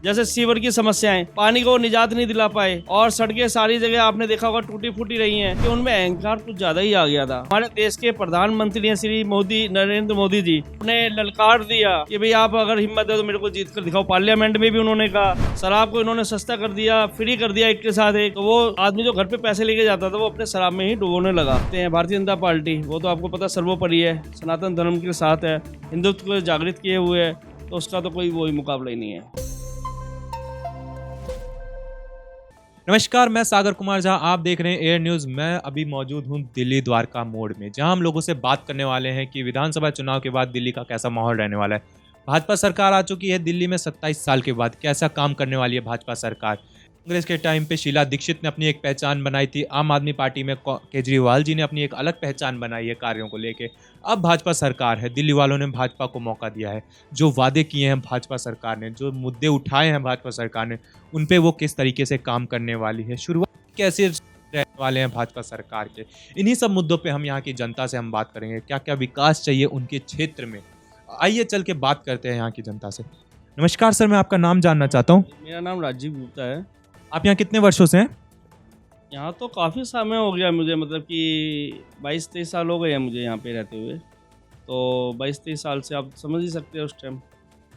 जैसे सीवर की समस्याएं, पानी को निजात नहीं दिला पाए, और सड़कें सारी जगह आपने देखा होगा टूटी फूटी रही हैं कि उनमें अहंकार कुछ ज्यादा ही आ गया था। हमारे देश के प्रधानमंत्री हैं श्री मोदी, नरेंद्र मोदी जी ने ललकार दिया कि भाई आप अगर हिम्मत है तो मेरे को जीत कर दिखाओ। पार्लियामेंट में भी उन्होंने कहा, शराब को इन्होंने सस्ता कर दिया, फ्री कर दिया एक के साथ एक। तो वो आदमी जो घर पे पैसे लेके जाता था वो अपने शराब में ही डुबोने लगा। भारतीय जनता पार्टी, वो तो आपको पता सर्वोपरि है, सनातन धर्म के साथ है, हिंदुत्व को जागृत किए हुए है, तो उसका तो कोई वही मुकाबला ही नहीं है। नमस्कार, मैं सागर कुमार झा, आप देख रहे हैं एयर न्यूज़। मैं अभी मौजूद हूं दिल्ली द्वारका मोड़ में, जहां हम लोगों से बात करने वाले हैं कि विधानसभा चुनाव के बाद दिल्ली का कैसा माहौल रहने वाला है। भाजपा सरकार आ चुकी है दिल्ली में 27 साल के बाद। कैसा काम करने वाली है भाजपा सरकार। कांग्रेस के टाइम पे शीला दीक्षित ने अपनी एक पहचान बनाई थी, आम आदमी पार्टी में केजरीवाल जी ने अपनी एक अलग पहचान बनाई है कार्यों को लेके। अब भाजपा सरकार है, दिल्ली वालों ने भाजपा को मौका दिया है। जो वादे किए हैं भाजपा सरकार ने, जो मुद्दे उठाए हैं भाजपा सरकार ने, उन पे वो किस तरीके से काम करने वाली है, शुरुआत कैसे रहने वाले हैं भाजपा सरकार के, इन्हीं सब मुद्दों पे हम यहाँ की जनता से हम बात करेंगे। क्या क्या विकास चाहिए उनके क्षेत्र में, आइए चल के बात करते हैं यहाँ की जनता से। नमस्कार सर, मैं आपका नाम जानना चाहता हूँ। मेरा नाम राजीव गुप्ता है। आप यहाँ कितने वर्षों से हैं? यहाँ तो काफ़ी समय हो गया मुझे, मतलब कि 22-23 साल हो गए हैं मुझे यहाँ पे रहते हुए। तो 22-23 साल से आप समझ ही सकते हैं उस टाइम।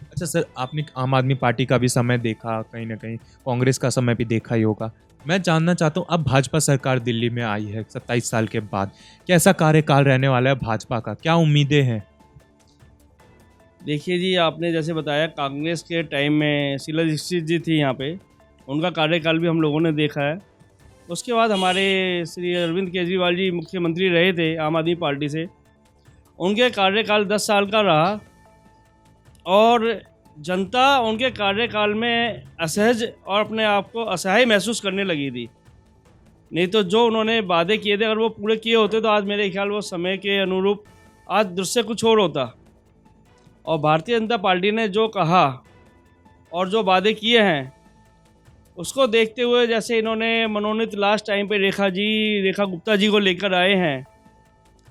अच्छा सर, आपने आम आदमी पार्टी का भी समय देखा, कहीं ना कहीं कांग्रेस का समय भी देखा ही होगा। मैं जानना चाहता हूँ, अब भाजपा सरकार दिल्ली में आई है 27 साल के बाद, कैसा कार्यकाल रहने वाला है भाजपा का, क्या उम्मीदें हैं? देखिए जी, आपने जैसे बताया कांग्रेस के टाइम में शीला दीक्षित जी थी यहाँ पे, उनका कार्यकाल भी हम लोगों ने देखा है। उसके बाद हमारे श्री अरविंद केजरीवाल जी मुख्यमंत्री रहे थे आम आदमी पार्टी से, उनके कार्यकाल 10 साल का रहा, और जनता उनके कार्यकाल में असहज और अपने आप को असहाय महसूस करने लगी थी। नहीं तो जो उन्होंने वादे किए थे, अगर वो पूरे किए होते तो आज मेरे ख्याल वो समय के अनुरूप आज दृश्य कुछ और होता। और भारतीय जनता पार्टी ने जो कहा और जो वादे किए हैं, उसको देखते हुए जैसे इन्होंने मनोनीत लास्ट टाइम पे रेखा गुप्ता जी को लेकर आए हैं,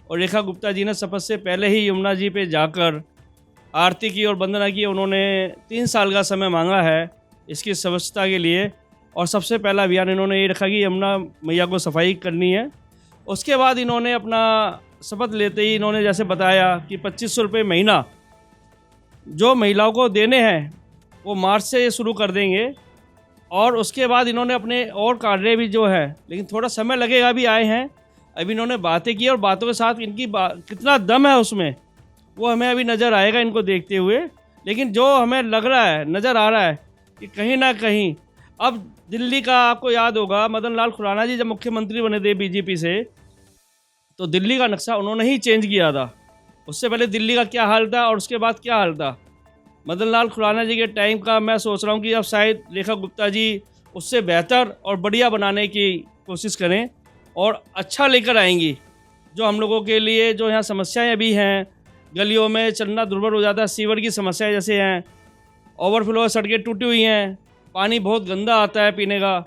और रेखा गुप्ता जी ने शपथ से पहले ही यमुना जी पे जाकर आरती की और वंदना की। उन्होंने 3 साल का समय मांगा है इसकी स्वच्छता के लिए, और सबसे पहला अभियान इन्होंने ये रखा कि यमुना मैया को सफाई करनी है। उसके बाद इन्होंने अपना शपथ लेते ही इन्होंने जैसे बताया कि 2500 रुपये महीना जो महिलाओं को देने हैं वो मार्च से शुरू कर देंगे। और उसके बाद इन्होंने अपने और कार्य भी जो है, लेकिन थोड़ा समय लगेगा, भी आए हैं, अभी इन्होंने बातें की, और बातों के साथ इनकी कितना दम है उसमें वो हमें अभी नज़र आएगा इनको देखते हुए। लेकिन जो हमें लग रहा है, नज़र आ रहा है कि कहीं ना कहीं अब दिल्ली का, आपको याद होगा मदन लाल खुराना जी जब मुख्यमंत्री बने थे बीजेपी से, तो दिल्ली का नक्शा उन्होंने ही चेंज किया था। उससे पहले दिल्ली का क्या हाल था और उसके बाद क्या हाल था, मदन लाल खुराना जी के टाइम का मैं सोच रहा हूँ कि अब शायद रेखा गुप्ता जी उससे बेहतर और बढ़िया बनाने की कोशिश करें और अच्छा लेकर आएंगी। जो हम लोगों के लिए जो यहाँ समस्याएं अभी हैं, गलियों में चलना दुर्भर हो जाता है, सीवर की समस्याएं जैसे हैं, ओवरफ्लो, सड़कें टूटी हुई हैं, पानी बहुत गंदा आता है पीने का,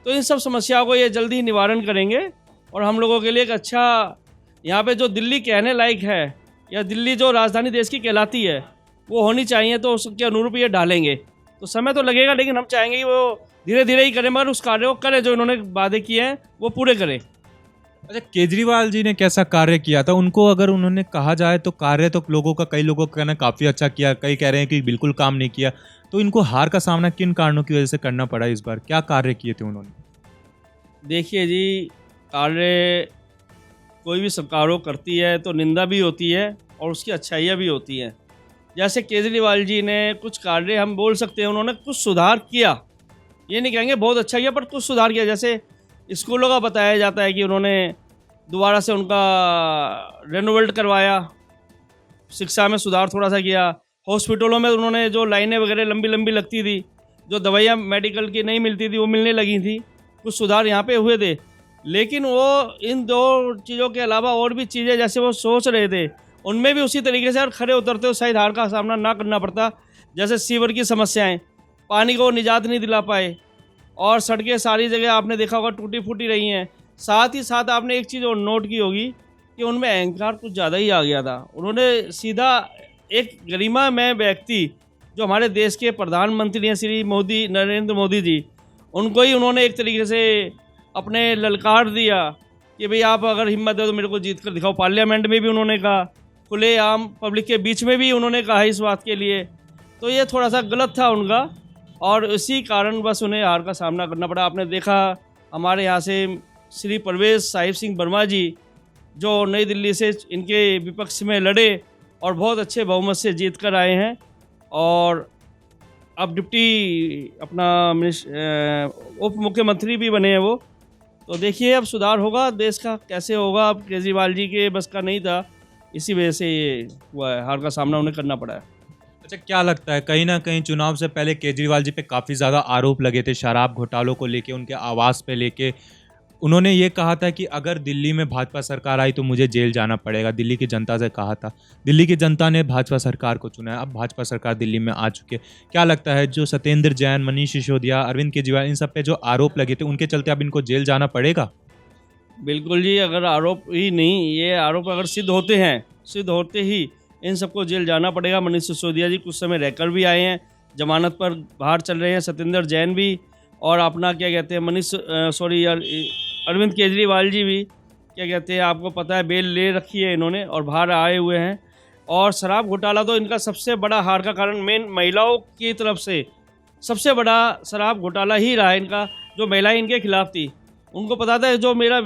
तो इन सब समस्याओं को ये जल्दी ही निवारण करेंगे। और हम लोगों के लिए एक अच्छा, यहाँ पे जो दिल्ली कहने लायक है, या दिल्ली जो राजधानी देश की कहलाती है वो होनी चाहिए, तो उसके अनुरूप ये डालेंगे। तो समय तो लगेगा, लेकिन हम चाहेंगे कि वो धीरे धीरे ही करें, मगर उस कार्य को करें जो इन्होंने वादे किए हैं वो पूरे करें। अच्छा, केजरीवाल जी ने कैसा कार्य किया था? उनको अगर उन्होंने कहा जाए तो कार्य तो लोगों का, कई लोगों का कहना काफ़ी अच्छा किया, कई कह रहे हैं कि बिल्कुल काम नहीं किया। तो इनको हार का सामना किन कारणों की वजह से करना पड़ा इस बार? क्या कार्य किए थे उन्होंने? देखिए जी, कार्य कोई भी सरकारों करती है तो निंदा भी होती है और उसकी अच्छाइयाँ भी होती हैं। जैसे केजरीवाल जी ने कुछ कार्य हम बोल सकते हैं, उन्होंने कुछ सुधार किया, ये नहीं कहेंगे बहुत अच्छा किया, पर कुछ सुधार किया। जैसे स्कूलों का बताया जाता है कि उन्होंने दोबारा से उनका रेनोवेट करवाया, शिक्षा में सुधार थोड़ा सा किया। हॉस्पिटलों में उन्होंने जो लाइनें वगैरह लंबी लंबी लगती थी, जो दवाइयाँ मेडिकल की नहीं मिलती थी वो मिलने लगी थी, कुछ सुधार यहाँ पे हुए थे। लेकिन वो इन 2 चीज़ों के अलावा और भी चीज़ें जैसे वो सोच रहे थे, उनमें भी उसी तरीके से और खड़े उतरते हो शायद हार का सामना ना करना पड़ता। जैसे सीवर की समस्याएं, पानी को निजात नहीं दिला पाए, और सड़कें सारी जगह आपने देखा होगा टूटी फूटी रही हैं। साथ ही साथ आपने एक चीज़ और नोट की होगी कि उनमें अहंकार कुछ ज़्यादा ही आ गया था। उन्होंने सीधा एक गरिमा में व्यक्ति जो हमारे देश के प्रधानमंत्री हैं श्री मोदी, नरेंद्र मोदी जी, उनको ही उन्होंने एक तरीके से अपने ललकार दिया कि भाई आप अगर हिम्मत है तो मेरे को जीत कर दिखाओ। पार्लियामेंट में भी उन्होंने कहा, खुले आम पब्लिक के बीच में भी उन्होंने कहा इस बात के लिए। तो ये थोड़ा सा गलत था उनका, और इसी कारण बस उन्हें हार का सामना करना पड़ा। आपने देखा हमारे यहाँ से श्री परवेज साहिब सिंह वर्मा जी, जो नई दिल्ली से इनके विपक्ष में लड़े और बहुत अच्छे बहुमत से जीत कर आए हैं, और अब डिप्टी अपना उप मुख्यमंत्री भी बने हैं वो। तो देखिए अब सुधार होगा देश का, कैसे होगा। अब केजरीवाल जी के बस का नहीं था, इसी वजह से ये हुआ है, हार का सामना उन्हें करना पड़ा है। अच्छा, क्या लगता है कहीं ना कहीं चुनाव से पहले केजरीवाल जी पे काफ़ी ज़्यादा आरोप लगे थे शराब घोटालों को लेके, उनके आवास पे लेके। उन्होंने ये कहा था कि अगर दिल्ली में भाजपा सरकार आई तो मुझे जेल जाना पड़ेगा, दिल्ली की जनता से कहा था। दिल्ली की जनता ने भाजपा सरकार को चुना है, अब भाजपा सरकार दिल्ली में आ चुकी है। क्या लगता है जो सत्येंद्र जैन, मनीष सिसोदिया, अरविंद केजरीवाल, इन सब पे जो आरोप लगे थे उनके चलते अब इनको जेल जाना पड़ेगा? बिल्कुल जी, अगर आरोप ही नहीं, ये आरोप अगर सिद्ध होते ही इन सबको जेल जाना पड़ेगा। मनीष सिसोदिया जी कुछ समय रहकर भी आए हैं, जमानत पर बाहर चल रहे हैं, सत्येंद्र जैन भी, और अपना क्या कहते हैं अरविंद केजरीवाल जी भी, क्या कहते हैं, आपको पता है बेल ले रखी है इन्होंने और बाहर आए हुए हैं। और शराब घोटाला तो इनका सबसे बड़ा हार का कारण मेन महिलाओं की तरफ से सबसे बड़ा शराब घोटाला ही रहा है इनका। जो महिलाएं इनके खिलाफ थी, उनको पता था जो मेरा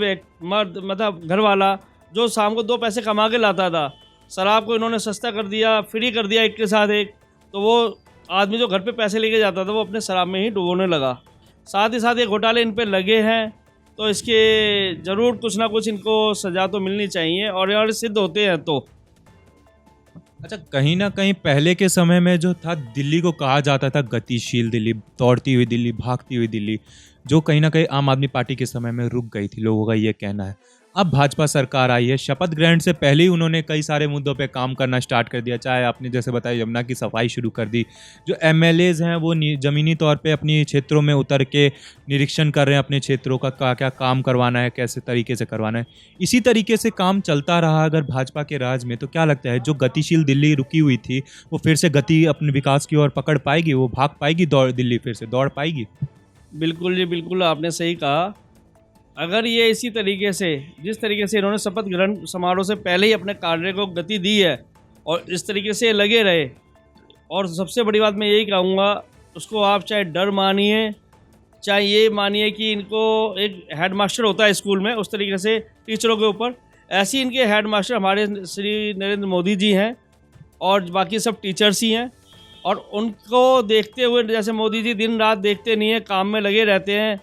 मर्द मतलब घर वाला जो शाम को 2 पैसे कमा के लाता था, शराब को इन्होंने सस्ता कर दिया, फ्री कर दिया एक के साथ एक। तो वो आदमी जो घर पे पैसे लेके जाता था वो अपने शराब में ही डुबोने लगा। साथ ही साथ ये घोटाले इन पे लगे हैं, तो इसके ज़रूर कुछ ना कुछ इनको सज़ा तो मिलनी चाहिए, और यार सिद्ध होते हैं तो। अच्छा, कहीं ना कहीं पहले के समय में जो था दिल्ली को कहा जाता था गतिशील दिल्ली, दौड़ती हुई दिल्ली, भागती हुई दिल्ली, जो कहीं ना कहीं आम आदमी पार्टी के समय में रुक गई थी, लोगों का ये कहना है। अब भाजपा सरकार आई है, शपथ ग्रहण से पहले ही उन्होंने कई सारे मुद्दों पे काम करना स्टार्ट कर दिया। चाहे आपने जैसे बताया यमुना की सफाई शुरू कर दी, जो एमएलएज हैं वो ज़मीनी तौर पे अपनी क्षेत्रों में उतर के निरीक्षण कर रहे हैं अपने क्षेत्रों का, क्या काम करवाना है, कैसे तरीके से करवाना है। इसी तरीके से काम चलता रहा अगर भाजपा के राज में, तो क्या लगता है जो गतिशील दिल्ली रुकी हुई थी वो फिर से गति अपने विकास की ओर पकड़ पाएगी, वो भाग पाएगी, दिल्ली फिर से दौड़ पाएगी? बिल्कुल जी, बिल्कुल आपने सही कहा। अगर ये इसी तरीके से, जिस तरीके से इन्होंने शपथ ग्रहण समारोह से पहले ही अपने कार्य को गति दी है और इस तरीके से लगे रहे, और सबसे बड़ी बात मैं यही कहूँगा, उसको आप चाहे डर मानिए, चाहे ये मानिए कि इनको एक हेडमास्टर होता है स्कूल में, उस तरीके से टीचरों के ऊपर, ऐसे ही इनके हेडमास्टर हमारे श्री नरेंद्र मोदी जी हैं और बाकी सब टीचर्स ही हैं। और उनको देखते हुए, जैसे मोदी जी दिन रात देखते नहीं हैं, काम में लगे रहते हैं,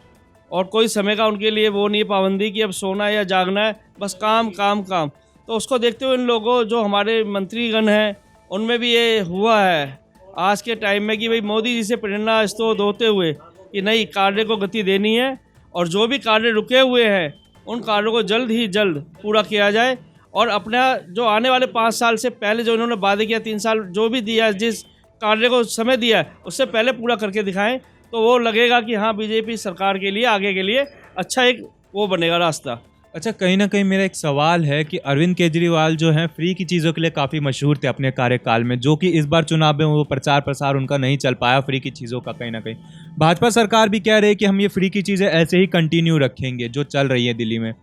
और कोई समय का उनके लिए वो नहीं है पाबंदी कि अब सोना है या जागना है, बस काम काम काम। तो उसको देखते हुए इन लोगों, जो हमारे मंत्रीगण हैं, उनमें भी ये हुआ है आज के टाइम में कि भाई मोदी जी से प्रेरणा स्रोत होते हुए कि नहीं, कार्य को गति देनी है, और जो भी कार्य रुके हुए हैं उन कार्यों को जल्द ही जल्द पूरा किया जाए। और अपना जो आने वाले 5 साल से पहले जो इन्होंने वादे किया, 3 साल जो भी दिया, जिस कार्य को समय दिया है उससे पहले पूरा करके दिखाएं, तो वो लगेगा कि हाँ, बीजेपी सरकार के लिए आगे के लिए अच्छा एक वो बनेगा रास्ता। अच्छा, कहीं ना कहीं मेरा एक सवाल है कि अरविंद केजरीवाल जो हैं फ्री की चीज़ों के लिए काफ़ी मशहूर थे अपने कार्यकाल में, जो कि इस बार चुनाव में वो प्रचार प्रसार उनका नहीं चल पाया फ्री की चीज़ों का। कहीं ना कहीं भाजपा सरकार भी कह रही है कि हम ये फ्री की चीज़ें ऐसे ही कंटिन्यू रखेंगे जो चल रही है दिल्ली में।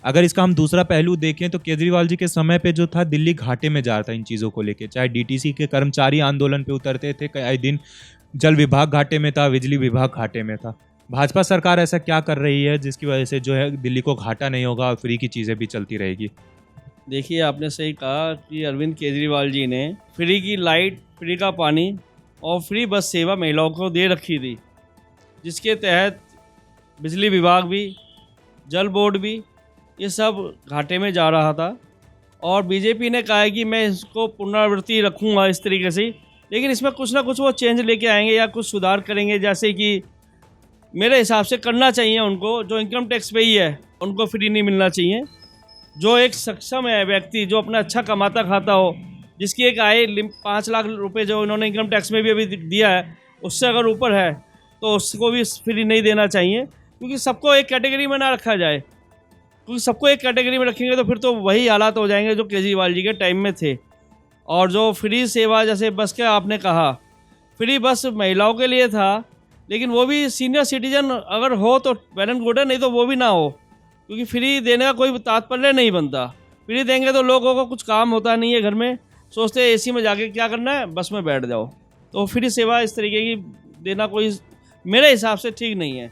अगर इसका हम दूसरा पहलू देखें तो केजरीवाल जी के समय पे जो था दिल्ली घाटे में जा रहा था इन चीज़ों को लेके। चाहे डीटीसी के कर्मचारी आंदोलन पे उतरते थे कई दिन, जल विभाग घाटे में था, बिजली विभाग घाटे में था। भाजपा सरकार ऐसा क्या कर रही है जिसकी वजह से जो है दिल्ली को घाटा नहीं होगा और फ्री की चीज़ें भी चलती रहेगी? देखिए, आपने सही कहा कि अरविंद केजरीवाल जी ने फ्री की लाइट, फ्री का पानी और फ्री बस सेवा महिलाओं को दे रखी थी, जिसके तहत बिजली विभाग भी, जल बोर्ड भी, ये सब घाटे में जा रहा था। और बीजेपी ने कहा है कि मैं इसको पुनरावृत्ति रखूँगा इस तरीके से, लेकिन इसमें कुछ ना कुछ वो चेंज लेके आएंगे या कुछ सुधार करेंगे। जैसे कि मेरे हिसाब से करना चाहिए उनको, जो इनकम टैक्स पे ही है उनको फ्री नहीं मिलना चाहिए। जो एक सक्षम है व्यक्ति, जो अपना अच्छा कमाता खाता हो, जिसकी एक आय 5 लाख रुपए जो इन्होंने इनकम टैक्स में भी अभी दिया है, उससे अगर ऊपर है तो उसको भी फ्री नहीं देना चाहिए, क्योंकि सबको एक कैटेगरी में ना रखा जाए। क्योंकि सबको एक कैटेगरी में रखेंगे तो फिर तो वही हालात हो जाएंगे जो केजरीवाल जी के टाइम में थे। और जो फ्री सेवा, जैसे बस का आपने कहा, फ्री बस महिलाओं के लिए था, लेकिन वो भी सीनियर सिटीजन अगर हो तो वेल एंड गुड है, नहीं तो वो भी ना हो, क्योंकि फ्री देने का कोई तात्पर्य नहीं बनता। फ्री देंगे तो लोगों को कुछ काम होता नहीं है घर में, सोचते हैं एसी में जाके क्या करना है, बस में बैठ जाओ। तो फ्री सेवा इस तरीके की देना कोई मेरे हिसाब से ठीक नहीं है,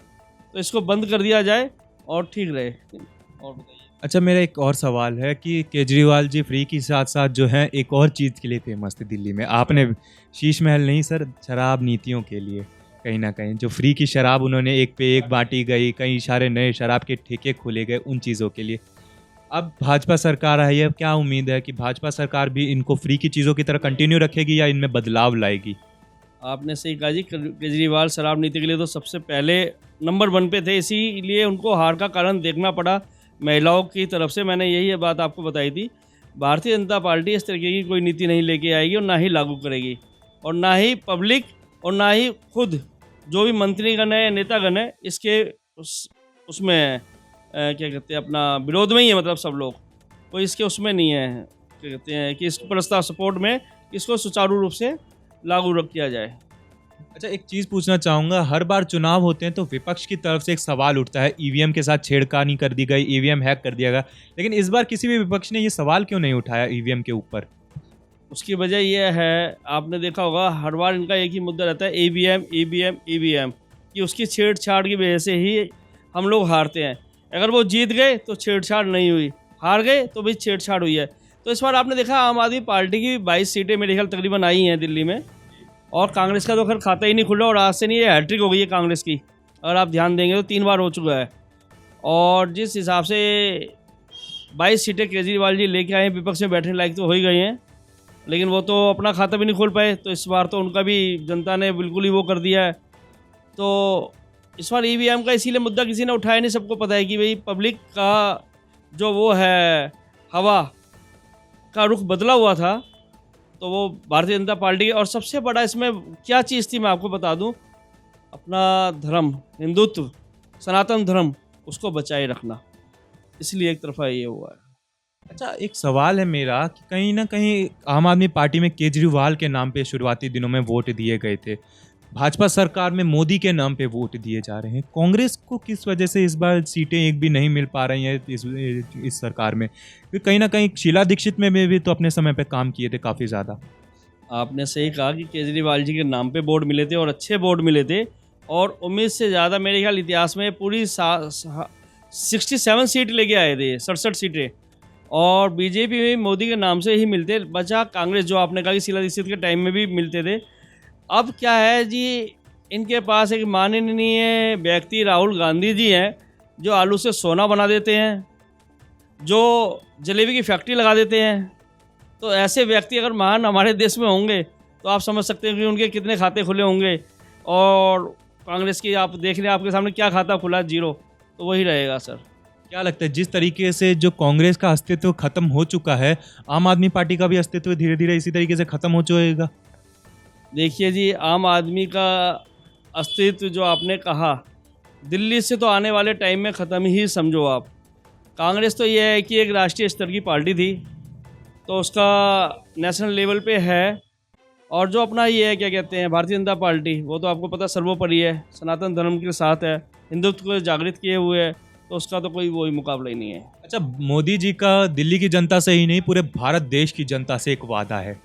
तो इसको बंद कर दिया जाए और ठीक रहे। और बताइए। अच्छा, मेरा एक और सवाल है कि केजरीवाल जी फ्री के साथ साथ जो है एक और चीज़ के लिए फेमस थे दिल्ली में। आपने शीश महल नहीं सर, शराब नीतियों के लिए कहीं ना कहीं जो फ्री की शराब उन्होंने एक पे एक बांटी गई, कई सारे नए शराब के ठेके खोले गए, उन चीज़ों के लिए। अब भाजपा सरकार आई है, क्या उम्मीद है कि भाजपा सरकार भी इनको फ्री की चीज़ों की तरह कंटिन्यू रखेगी या इनमें बदलाव लाएगी? आपने सही कहा जी, केजरीवाल शराब नीति के लिए तो सबसे पहले नंबर 1 पे थे, इसीलिए उनको हार का कारण देखना पड़ा महिलाओं की तरफ से। मैंने यही बात आपको बताई थी। भारतीय जनता पार्टी इस तरीके की कोई नीति नहीं लेके आएगी और ना ही लागू करेगी, और ना ही पब्लिक और ना ही खुद जो भी मंत्रीगण है, नेतागण है, इसके उसमें क्या कहते हैं, अपना विरोध में ही है। मतलब सब लोग कोई इसके उसमें नहीं है, क्या कहते हैं, कि इस प्रस्ताव सपोर्ट में इसको सुचारू रूप से लागू किया जाए। अच्छा, एक चीज़ पूछना चाहूँगा, हर बार चुनाव होते हैं तो विपक्ष की तरफ से एक सवाल उठता है, ईवीएम के साथ छेड़खानी कर दी गई, ईवीएम हैक कर दिया गया, लेकिन इस बार किसी भी विपक्ष ने ये सवाल क्यों नहीं उठाया ईवीएम के ऊपर? उसकी वजह यह है, आपने देखा होगा हर बार इनका एक ही मुद्दा रहता है, ईवीएम ईवीएम ईवीएम, कि उसकी छेड़छाड़ की वजह से ही हम लोग हारते हैं। अगर वो जीत गए तो छेड़छाड़ नहीं हुई, हार गए तो भी छेड़छाड़ हुई है। तो इस बार आपने देखा आम आदमी पार्टी की 22 सीटें मेरे ख्याल तकरीबन आई हैं दिल्ली में, और कांग्रेस का तो खैर खाता ही नहीं खुला, और आज से नहीं, ये हैट्रिक हो गई है कांग्रेस की। अगर आप ध्यान देंगे तो 3 बार हो चुका है। और जिस हिसाब से 22 सीटें केजरीवाल जी लेके आए हैं, विपक्ष में बैठने लायक तो हो ही गए हैं, लेकिन वो तो अपना खाता भी नहीं खोल पाए, तो इस बार तो उनका भी जनता ने बिल्कुल ही वो कर दिया है। तो इस बार ईवीएम का इसीलिए मुद्दा किसी ने उठाया नहीं। सबको पता है कि भाई पब्लिक का जो वो है, हवा का रुख बदला हुआ था, तो वो भारतीय जनता पार्टी की। और सबसे बड़ा इसमें क्या चीज़ थी मैं आपको बता दूं, अपना धर्म, हिंदुत्व, सनातन धर्म, उसको बचाए रखना, इसलिए एक तरफा ये हुआ है। अच्छा, एक सवाल है मेरा कि कहीं ना कहीं आम आदमी पार्टी में केजरीवाल के नाम पे शुरुआती दिनों में वोट दिए गए थे, भाजपा सरकार में मोदी के नाम पे वोट दिए जा रहे हैं, कांग्रेस को किस वजह से इस बार सीटें एक भी नहीं मिल पा रही हैं इस सरकार में? क्योंकि कहीं ना कहीं शीला दीक्षित में भी तो अपने समय पे काम किए थे काफ़ी ज़्यादा। आपने सही कहा कि केजरीवाल जी के नाम पे बोर्ड मिले थे, और अच्छे बोर्ड मिले थे, और उम्मीद से ज़्यादा मेरे ख्याल इतिहास में पूरी 67 सीट लेके आए थे, 67 सीटें। और बीजेपी में मोदी के नाम से ही मिलते, बचा कांग्रेस जो आपने कहा कि शीला दीक्षित के टाइम में भी मिलते थे। अब क्या है जी, इनके पास एक माननीय व्यक्ति राहुल गांधी जी हैं, जो आलू से सोना बना देते हैं, जो जलेबी की फैक्ट्री लगा देते हैं। तो ऐसे व्यक्ति अगर महान हमारे देश में होंगे तो आप समझ सकते हैं कि उनके कितने खाते खुले होंगे। और कांग्रेस की आप देख रहे हैं, आपके सामने क्या खाता खुला, 0। तो वही रहेगा सर। क्या लगता है जिस तरीके से जो कांग्रेस का अस्तित्व खत्म हो चुका है, आम आदमी पार्टी का भी अस्तित्व धीरे धीरे इसी तरीके से खत्म हो जाएगा? देखिए जी, आम आदमी का अस्तित्व जो आपने कहा, दिल्ली से तो आने वाले टाइम में ख़त्म ही समझो आप। कांग्रेस तो ये है कि एक राष्ट्रीय स्तर की पार्टी थी, तो उसका नेशनल लेवल पे है। और जो अपना ये है, क्या कहते हैं, भारतीय जनता पार्टी, वो तो आपको पता सर्वोपरि है, सनातन धर्म के साथ है, हिंदुत्व को जागृत किए हुए है, तो उसका तो कोई वही मुकाबला ही नहीं है। अच्छा, मोदी जी का दिल्ली की जनता से ही नहीं पूरे भारत देश की जनता से एक वादा है,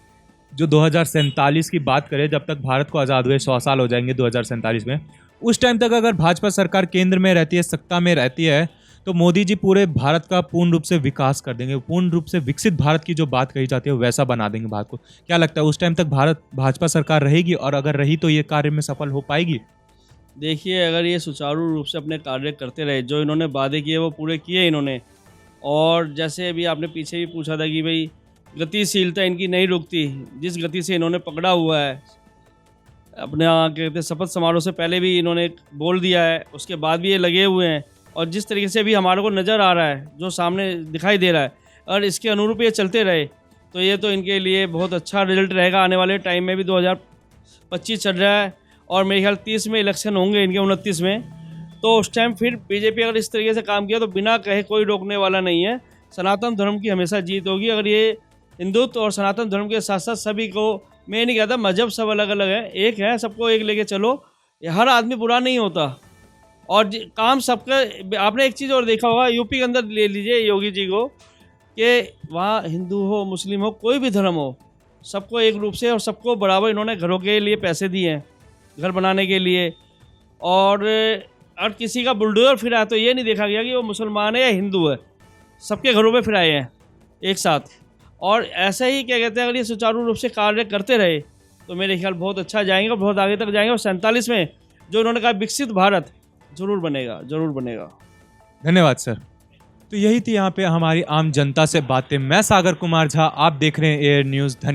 जो 2047 की बात करें, जब तक भारत को आज़ाद हुए 100 साल हो जाएंगे 2047 में, उस टाइम तक अगर भाजपा सरकार केंद्र में रहती है, सत्ता में रहती है, तो मोदी जी पूरे भारत का पूर्ण रूप से विकास कर देंगे, पूर्ण रूप से विकसित भारत की जो बात कही जाती है वैसा बना देंगे भारत को। क्या लगता है उस टाइम तक भारत भाजपा सरकार रहेगी, और अगर रही तो ये कार्य में सफल हो पाएगी? देखिए, अगर ये सुचारू रूप से अपने कार्य करते रहे, जो इन्होंने वादे किए वो पूरे किए इन्होंने। और जैसे अभी आपने पीछे भी पूछा था कि भाई गतिशीलता इनकी नहीं रुकती, जिस गति से इन्होंने पकड़ा हुआ है, अपने कहते शपथ समारोह से पहले भी इन्होंने बोल दिया है, उसके बाद भी ये लगे हुए हैं, और जिस तरीके से भी हमारे को नज़र आ रहा है, जो सामने दिखाई दे रहा है, और इसके अनुरूप ये चलते रहे तो ये तो इनके लिए बहुत अच्छा रिजल्ट रहेगा। आने वाले टाइम में भी 2025 चल रहा है, और मेरे ख्याल 30 में इलेक्शन होंगे इनके, 29 में, तो उस टाइम फिर बीजेपी अगर इस तरीके से काम किया तो बिना कहे कोई रोकने वाला नहीं है। सनातन धर्म की हमेशा जीत होगी। अगर ये हिंदुत्व और सनातन धर्म के साथ साथ सभी को मैं ये नहीं कहता मजहब सब अलग अलग है, एक है, सबको एक लेके चलो। ये हर आदमी बुरा नहीं होता और काम सबका। आपने एक चीज़ और देखा होगा, यूपी के अंदर ले लीजिए योगी जी को, कि वहाँ हिंदू हो मुस्लिम हो कोई भी धर्म हो, सबको एक रूप से और सबको बराबर इन्होंने घरों के लिए पैसे दिए हैं, घर बनाने के लिए। और किसी का बुलडोजर फिरा तो ये नहीं देखा गया कि वो मुसलमान है या हिंदू है, सबके घरों पे फिराए हैं एक साथ। और ऐसे ही क्या कहते हैं, अगर ये सुचारू रूप से कार्य करते रहे तो मेरे ख्याल बहुत अच्छा जाएंगे और बहुत आगे तक जाएंगे। और 47 में जो उन्होंने कहा विकसित भारत जरूर बनेगा, जरूर बनेगा। धन्यवाद सर। तो यही थी यहाँ पे हमारी आम जनता से बातें। मैं सागर कुमार झा, आप देख रहे हैं एयर न्यूज़।